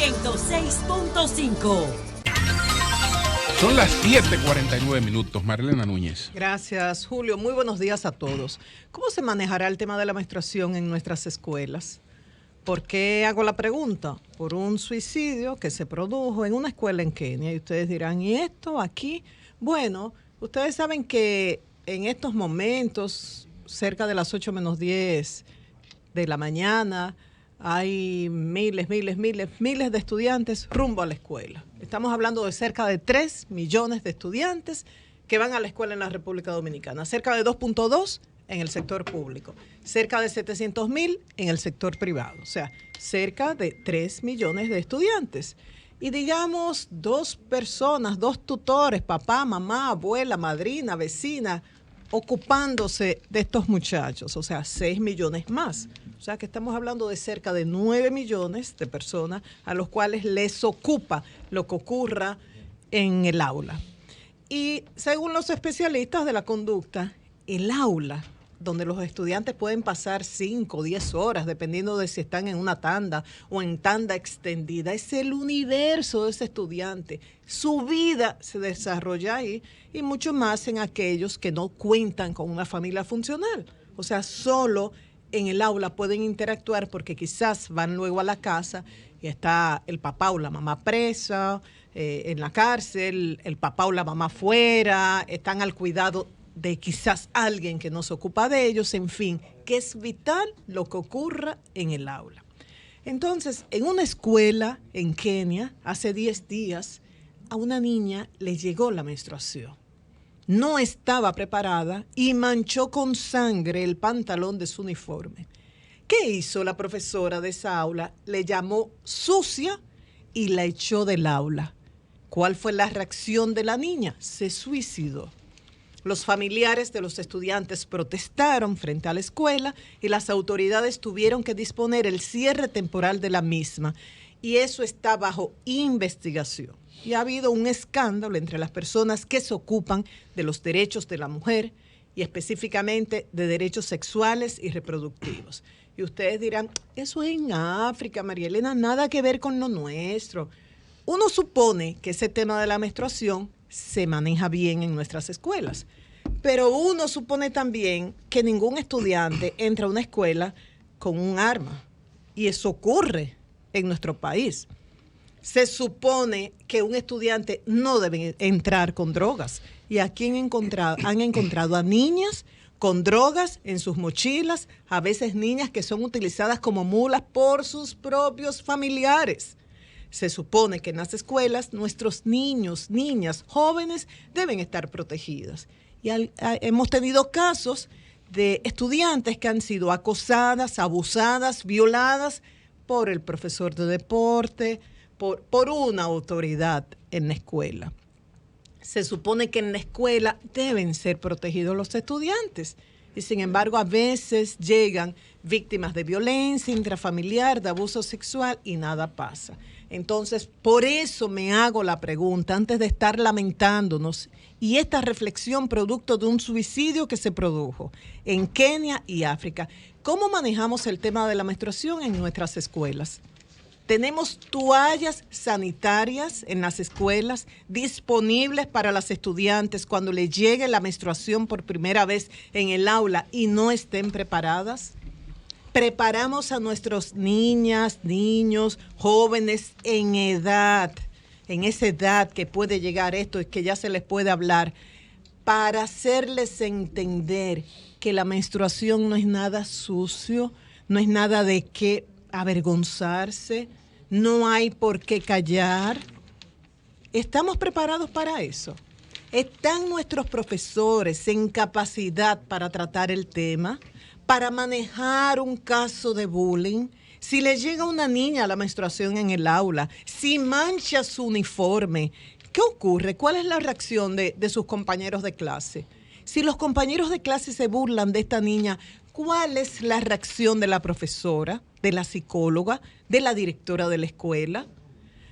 106.5. Son las 7:49, Marilena Núñez. Gracias, Julio. Muy buenos días a todos. ¿Cómo se manejará el tema de la menstruación en nuestras escuelas? ¿Por qué hago la pregunta? Por un suicidio que se produjo en una escuela en Kenia. Y ustedes dirán, ¿y esto aquí? Bueno, ustedes saben que en estos momentos, cerca de las 8:10 de la mañana, hay miles de estudiantes rumbo a la escuela. Estamos hablando de cerca de 3 millones de estudiantes que van a la escuela en la República Dominicana. Cerca de 2.2 en el sector público. Cerca de 700,000 en el sector privado. O sea, cerca de 3 millones de estudiantes. Y digamos, 2 personas, 2 tutores, papá, mamá, abuela, madrina, vecina, ocupándose de estos muchachos. O sea, 6 millones más. O sea que estamos hablando de cerca de 9 millones de personas a los cuales les ocupa lo que ocurra en el aula. Y según los especialistas de la conducta, el aula, donde los estudiantes pueden pasar 5 o 10 horas, dependiendo de si están en una tanda o en tanda extendida, es el universo de ese estudiante. Su vida se desarrolla ahí y mucho más en aquellos que no cuentan con una familia funcional. O sea, solo en el aula pueden interactuar porque quizás van luego a la casa y está el papá o la mamá presa, en la cárcel, el papá o la mamá fuera, están al cuidado de quizás alguien que no se ocupa de ellos, en fin, que es vital lo que ocurra en el aula. Entonces, en una escuela en Kenia, hace 10 días, a una niña le llegó la menstruación. No estaba preparada y manchó con sangre el pantalón de su uniforme. ¿Qué hizo la profesora de esa aula? Le llamó sucia y la echó del aula. ¿Cuál fue la reacción de la niña? Se suicidó. Los familiares de los estudiantes protestaron frente a la escuela y las autoridades tuvieron que disponer el cierre temporal de la misma. Y eso está bajo investigación. Y ha habido un escándalo entre las personas que se ocupan de los derechos de la mujer y específicamente de derechos sexuales y reproductivos. Y ustedes dirán, eso es en África, María Elena, nada que ver con lo nuestro. Uno supone que ese tema de la menstruación se maneja bien en nuestras escuelas, pero uno supone también que ningún estudiante entra a una escuela con un arma. Y eso ocurre en nuestro país. Se supone que un estudiante no debe entrar con drogas. Y aquí han encontrado a niñas con drogas en sus mochilas, a veces niñas que son utilizadas como mulas por sus propios familiares. Se supone que en las escuelas nuestros niños, niñas, jóvenes deben estar protegidas. Y hemos tenido casos de estudiantes que han sido acosadas, abusadas, violadas por el profesor de deporte, por una autoridad en la escuela. Se supone que en la escuela deben ser protegidos los estudiantes y sin embargo a veces llegan víctimas de violencia intrafamiliar, de abuso sexual y nada pasa. Entonces, por eso me hago la pregunta antes de estar lamentándonos y esta reflexión producto de un suicidio que se produjo en Kenia y África. ¿Cómo manejamos el tema de la menstruación en nuestras escuelas? Tenemos toallas sanitarias en las escuelas disponibles para las estudiantes cuando les llegue la menstruación por primera vez en el aula y no estén preparadas. Preparamos a nuestros niñas, niños, jóvenes en esa edad que puede llegar esto y que ya se les puede hablar, para hacerles entender que la menstruación no es nada sucio, no es nada de qué avergonzarse, no hay por qué callar. ¿Estamos preparados para eso? ¿Están nuestros profesores en capacidad para tratar el tema, para manejar un caso de bullying? Si le llega a una niña la menstruación en el aula, si mancha su uniforme, ¿qué ocurre? ¿Cuál es la reacción de sus compañeros de clase? Si los compañeros de clase se burlan de esta niña, ¿cuál es la reacción de la profesora, de la psicóloga, de la directora de la escuela?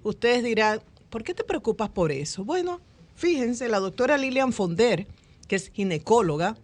Ustedes dirán, ¿por qué te preocupas por eso? Bueno, fíjense, la doctora Lilian Fonder, que es ginecóloga,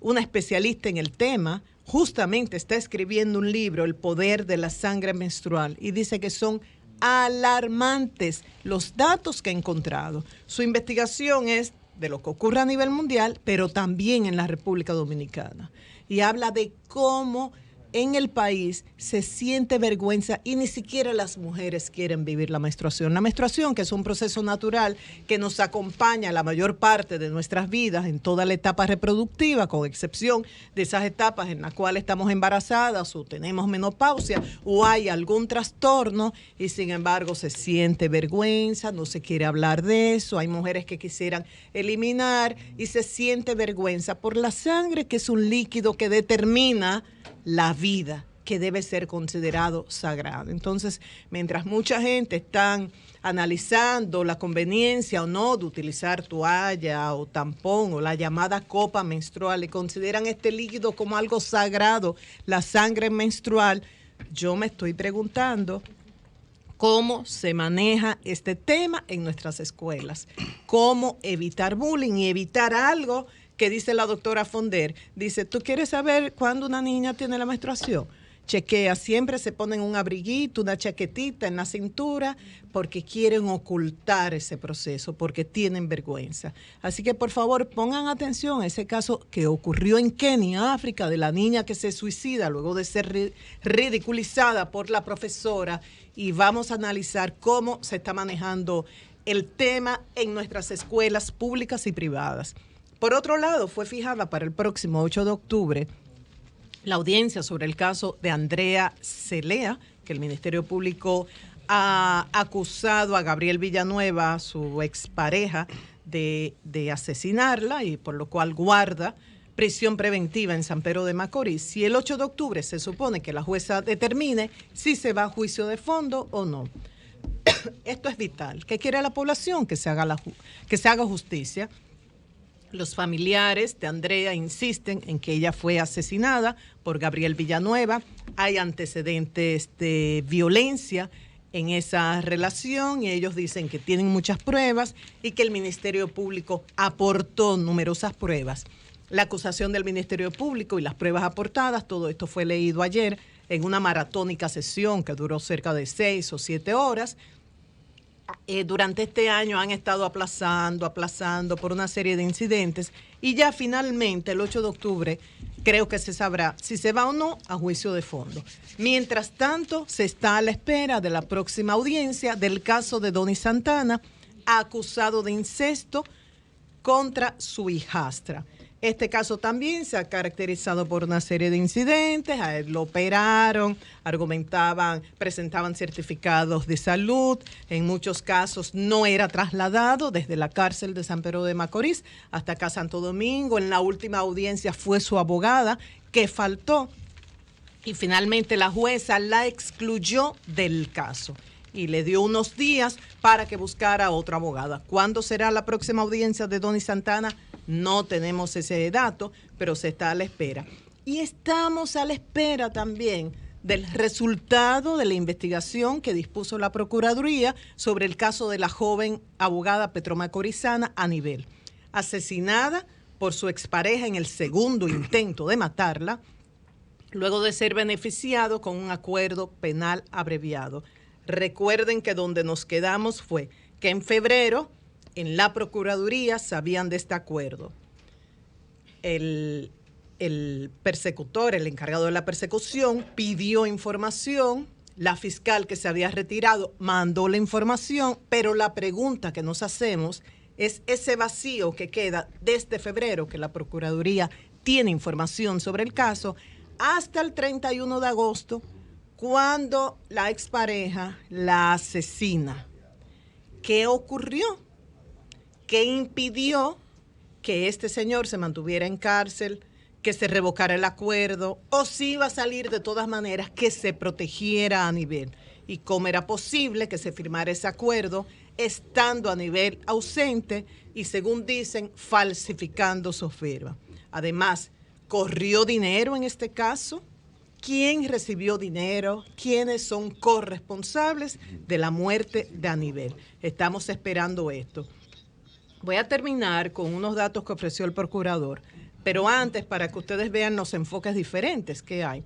una especialista en el tema, justamente está escribiendo un libro, El poder de la sangre menstrual, y dice que son alarmantes los datos que ha encontrado. Su investigación es de lo que ocurre a nivel mundial, pero también en la República Dominicana. Y habla de cómo en el país se siente vergüenza y ni siquiera las mujeres quieren vivir la menstruación. La menstruación, que es un proceso natural que nos acompaña la mayor parte de nuestras vidas en toda la etapa reproductiva, con excepción de esas etapas en las cuales estamos embarazadas o tenemos menopausia o hay algún trastorno y sin embargo se siente vergüenza, no se quiere hablar de eso. Hay mujeres que quisieran eliminar y se siente vergüenza por la sangre, que es un líquido que determina la vida, que debe ser considerado sagrado. Entonces, mientras mucha gente está analizando la conveniencia o no de utilizar toalla o tampón o la llamada copa menstrual y consideran este líquido como algo sagrado, la sangre menstrual, yo me estoy preguntando cómo se maneja este tema en nuestras escuelas, cómo evitar bullying y evitar algo que dice la doctora Fonder. Dice, ¿tú quieres saber cuándo una niña tiene la menstruación? Chequea, siempre se ponen un abriguito, una chaquetita en la cintura, porque quieren ocultar ese proceso, porque tienen vergüenza. Así que por favor pongan atención a ese caso que ocurrió en Kenia, África, de la niña que se suicida luego de ser ridiculizada por la profesora, y vamos a analizar cómo se está manejando el tema en nuestras escuelas públicas y privadas. Por otro lado, fue fijada para el próximo 8 de octubre la audiencia sobre el caso de Andrea Celea, que el Ministerio Público ha acusado a Gabriel Villanueva, su expareja, de asesinarla, y por lo cual guarda prisión preventiva en San Pedro de Macorís. Y el 8 de octubre se supone que la jueza determine si se va a juicio de fondo o no. Esto es vital. ¿Qué quiere la población? Que se haga justicia. Los familiares de Andrea insisten en que ella fue asesinada por Gabriel Villanueva. Hay antecedentes de violencia en esa relación y ellos dicen que tienen muchas pruebas y que el Ministerio Público aportó numerosas pruebas. La acusación del Ministerio Público y las pruebas aportadas, todo esto fue leído ayer en una maratónica sesión que duró cerca de 6 o 7 horas. Durante este año han estado aplazando por una serie de incidentes y ya finalmente el 8 de octubre creo que se sabrá si se va o no a juicio de fondo. Mientras tanto, se está a la espera de la próxima audiencia del caso de Donny Santana, acusado de incesto contra su hijastra. Este caso también se ha caracterizado por una serie de incidentes. A él lo operaron, presentaban certificados de salud. En muchos casos no era trasladado desde la cárcel de San Pedro de Macorís hasta acá Santo Domingo. En la última audiencia fue su abogada que faltó y finalmente la jueza la excluyó del caso y le dio unos días para que buscara otra abogada. ¿Cuándo será la próxima audiencia de Donny Santana? No tenemos ese dato, pero se está a la espera. Y estamos a la espera también del resultado de la investigación que dispuso la Procuraduría sobre el caso de la joven abogada petromacorizana Anibel, asesinada por su expareja en el segundo intento de matarla, luego de ser beneficiado con un acuerdo penal abreviado. Recuerden que donde nos quedamos fue que en febrero en la Procuraduría sabían de este acuerdo. El persecutor, el encargado de la persecución, pidió información. La fiscal que se había retirado mandó la información, pero la pregunta que nos hacemos es ese vacío que queda desde febrero, que la Procuraduría tiene información sobre el caso, hasta el 31 de agosto, cuando la expareja la asesina. ¿Qué ocurrió? ¿Qué impidió que este señor se mantuviera en cárcel, que se revocara el acuerdo, o si iba a salir de todas maneras, que se protegiera a Anibel? ¿Y cómo era posible que se firmara ese acuerdo estando Anibel ausente y, según dicen, falsificando su firma? Además, ¿corrió dinero en este caso? ¿Quién recibió dinero? ¿Quiénes son corresponsables de la muerte de Anibel? Estamos esperando esto. Voy a terminar con unos datos que ofreció el procurador, pero antes, para que ustedes vean los enfoques diferentes que hay.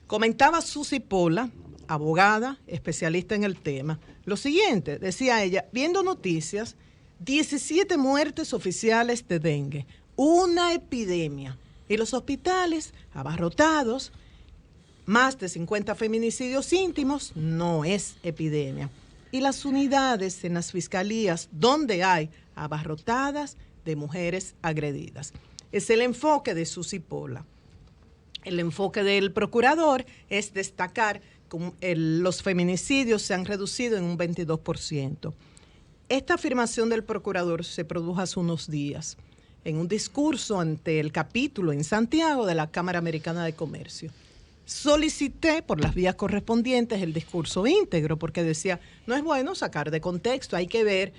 Comentaba Susi Pola abogada, especialista en el tema. Lo siguiente, decía ella, viendo noticias, 17 muertes oficiales de dengue, una epidemia, y los hospitales abarrotados, más de 50 feminicidios íntimos, no es epidemia. Y las unidades en las fiscalías donde hay abarrotadas de mujeres agredidas. Es el enfoque de Susi Pola. El enfoque del procurador es destacar que los feminicidios se han reducido en un 22%. Esta afirmación del procurador se produjo hace unos días en un discurso ante el capítulo en Santiago de la Cámara Americana de Comercio. Solicité por las vías correspondientes el discurso íntegro porque decía, no es bueno sacar de contexto, hay que ver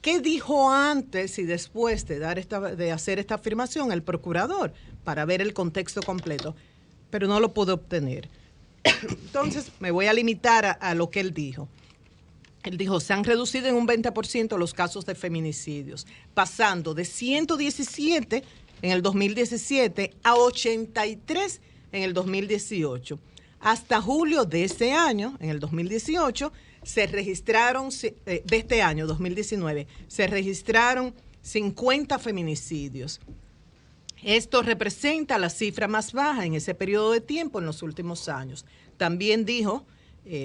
qué dijo antes y después de hacer esta afirmación el procurador para ver el contexto completo, pero no lo pude obtener. Entonces me voy a limitar a lo que él dijo. Él dijo, se han reducido en un 20% los casos de feminicidios, pasando de 117 en el 2017 a 83 en el 2018. Hasta julio de ese año, en el 2018, se registraron, de este año, 2019, se registraron 50 feminicidios. Esto representa la cifra más baja en ese periodo de tiempo en los últimos años. También dijo,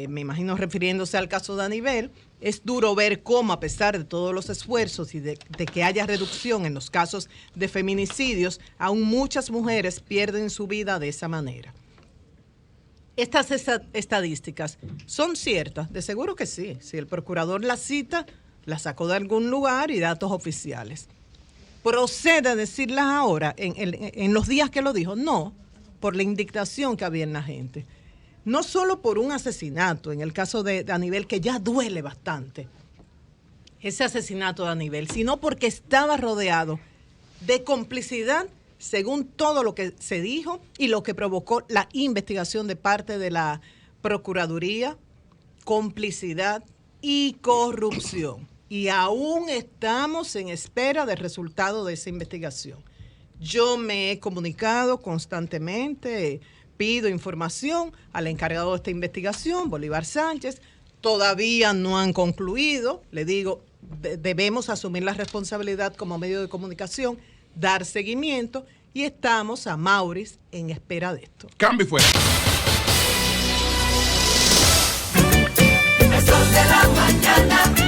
me imagino refiriéndose al caso de Anibel, es duro ver cómo a pesar de todos los esfuerzos y de que haya reducción en los casos de feminicidios, aún muchas mujeres pierden su vida de esa manera. Estas estadísticas son ciertas, de seguro que sí. Si el procurador las cita, las sacó de algún lugar y datos oficiales. ¿Procede a decirlas ahora, en los días que lo dijo? No, por la indignación que había en la gente. No solo por un asesinato, en el caso de Anibel, que ya duele bastante, ese asesinato de Anibel, sino porque estaba rodeado de complicidad, según todo lo que se dijo y lo que provocó la investigación de parte de la Procuraduría, complicidad y corrupción. Y aún estamos en espera del resultado de esa investigación. Yo me he comunicado constantemente, pido información al encargado de esta investigación, Bolívar Sánchez. Todavía no han concluido. Le digo, debemos asumir la responsabilidad como medio de comunicación, dar seguimiento, y estamos a Maurice en espera de esto. Cambio y fuera. El sol de la mañana.